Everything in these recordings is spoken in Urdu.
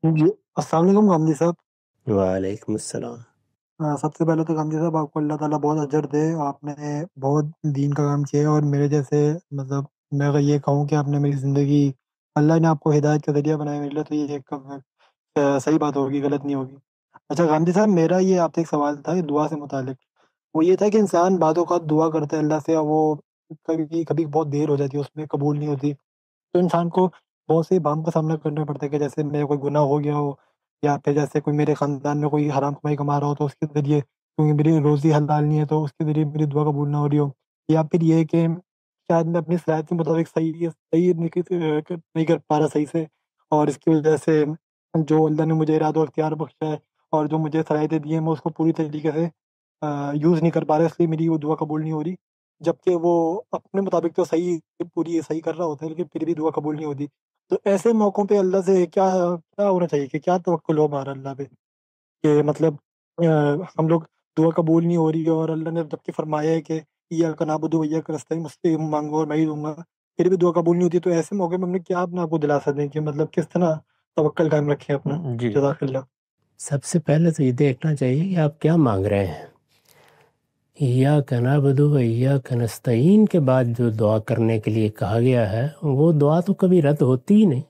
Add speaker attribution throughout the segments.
Speaker 1: جی السلام علیکم غامدی صاحب۔
Speaker 2: وعلیکم السلام۔
Speaker 1: سب سے پہلے تو غامدی صاحب آپ کو اللہ تعالیٰ بہت اجر دے، آپ نے بہت دین کا کام کیا ہے، اور میرے جیسے مطلب میں اگر یہ کہوں کہ آپ نے میری زندگی، اللہ نے آپ کو ہدایت کا ذریعہ بنایا میرے لیے، تو یہ ایک صحیح بات ہوگی، غلط نہیں ہوگی۔ اچھا غامدی صاحب، میرا یہ آپ سے ایک سوال تھا دعا سے متعلق۔ وہ یہ تھا کہ انسان بعض اوقات دعا کرتا ہے اللہ سے، اور وہ کبھی کبھی بہت دیر ہو جاتی ہے، اس میں قبول نہیں ہوتی، تو انسان کو بہت سے بام کا سامنا کرنا پڑتا ہے، کہ جیسے میرے کوئی گناہ ہو گیا ہو، یا پھر جیسے کوئی میرے خاندان میں کوئی حرام کمائی کما رہا ہو تو اس کے ذریعے، کیونکہ میری روزی حلال نہیں ہے تو اس کے ذریعے میری دعا قبول نہ ہو رہی ہو، یا پھر یہ کہ شاید میں اپنی صلاحیت کے مطابق صحیح نہیں کر پا رہا صحیح سے، اور اس کی وجہ سے جو اللہ نے مجھے ارادہ و اختیار بخشا ہے اور جو مجھے صلاحیتیں دی ہیں میں اس کو پوری طریقے سے یوز نہیں کر پا رہا، اس لیے میری وہ دعا قبول نہیں ہو رہی، جبکہ وہ اپنے مطابق تو صحیح پوری صحیح کر رہا ہوتا ہے، لیکن پھر بھی دعا قبول نہیں ہوتی۔ تو ایسے موقعوں پہ اللہ سے کیا کیا ہونا چاہیے، کہ کیا توکل ہو ہمارا اللہ پہ، کہ مطلب ہم لوگ دعا قبول نہیں ہو رہی ہے، اور اللہ نے جبکہ فرمایا ہے کہ یا کا نعبد و یا کا نستعین، مجھ سے مانگو اور میں ہی دوں گا، پھر بھی دعا قبول نہیں ہوتی، تو ایسے موقع میں ہم نے کیا اپنے آپ کو دلاسا دیں کہ مطلب کس طرح توکل قائم رکھیں اپنا؟
Speaker 2: جی،
Speaker 1: جزاک اللہ۔
Speaker 2: سب سے پہلے تو یہ دیکھنا چاہیے کہ آپ کیا مانگ رہے ہیں۔ ایاک نعبد و ایاک نستعین کے بعد جو دعا کرنے کے لیے کہا گیا ہے وہ دعا تو کبھی رد ہوتی ہی نہیں۔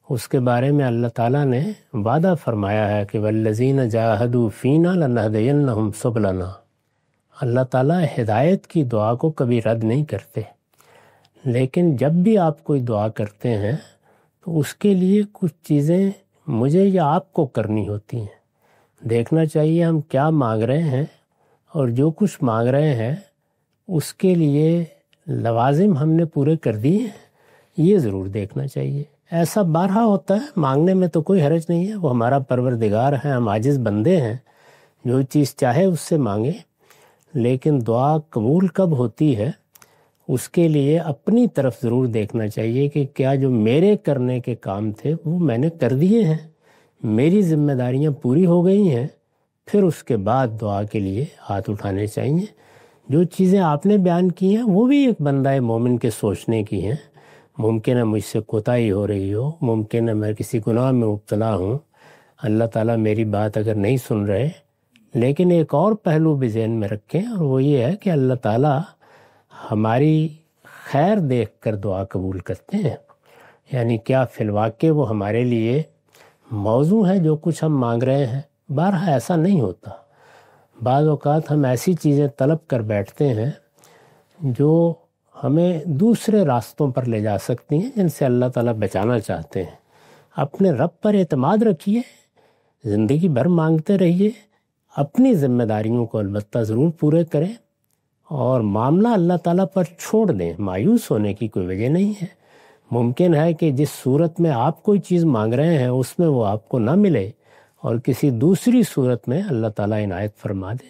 Speaker 2: اس کے بارے میں اللہ تعالیٰ نے وعدہ فرمایا ہے کہ والذین جاہدوا فینا لنہدینہم سبلنا۔ اللہ تعالیٰ ہدایت کی دعا کو کبھی رد نہیں کرتے، لیکن جب بھی آپ کوئی دعا کرتے ہیں تو اس کے لیے کچھ چیزیں مجھے یا آپ کو کرنی ہوتی ہیں۔ دیکھنا چاہیے ہم کیا مانگ رہے ہیں، اور جو کچھ مانگ رہے ہیں اس کے لیے لوازم ہم نے پورے کر دیے ہیں، یہ ضرور دیکھنا چاہیے۔ ایسا بارہا ہوتا ہے، مانگنے میں تو کوئی حرج نہیں ہے، وہ ہمارا پروردگار ہے، ہم عاجز بندے ہیں، جو چیز چاہے اس سے مانگیں، لیکن دعا قبول کب ہوتی ہے اس کے لیے اپنی طرف ضرور دیکھنا چاہیے کہ کیا جو میرے کرنے کے کام تھے وہ میں نے کر دیے ہیں، میری ذمہ داریاں پوری ہو گئی ہیں، پھر اس کے بعد دعا کے لیے ہاتھ اٹھانے چاہیے۔ جو چیزیں آپ نے بیان کی ہیں وہ بھی ایک بندہ مومن کے سوچنے کی ہیں۔ ممکن ہے مجھ سے کوتاہی ہو رہی ہو، ممکن ہے میں کسی گناہ میں مبتلا ہوں، اللہ تعالیٰ میری بات اگر نہیں سن رہے، لیکن ایک اور پہلو بھی ذہن میں رکھیں، اور وہ یہ ہے کہ اللہ تعالیٰ ہماری خیر دیکھ کر دعا قبول کرتے ہیں، یعنی کیا فی الواقع وہ ہمارے لیے موضوع ہے جو کچھ ہم مانگ رہے ہیں۔ بارہا ایسا نہیں ہوتا، بعض اوقات ہم ایسی چیزیں طلب کر بیٹھتے ہیں جو ہمیں دوسرے راستوں پر لے جا سکتی ہیں، جن سے اللہ تعالیٰ بچانا چاہتے ہیں۔ اپنے رب پر اعتماد رکھیے، زندگی بھر مانگتے رہیے، اپنی ذمہ داریوں کو البتہ ضرور پورے کریں، اور معاملہ اللہ تعالیٰ پر چھوڑ دیں۔ مایوس ہونے کی کوئی وجہ نہیں ہے۔ ممکن ہے کہ جس صورت میں آپ کوئی چیز مانگ رہے ہیں اس میں وہ آپ کو نہ ملے، اور کسی دوسری صورت میں اللہ تعالیٰ عنایت فرما دے۔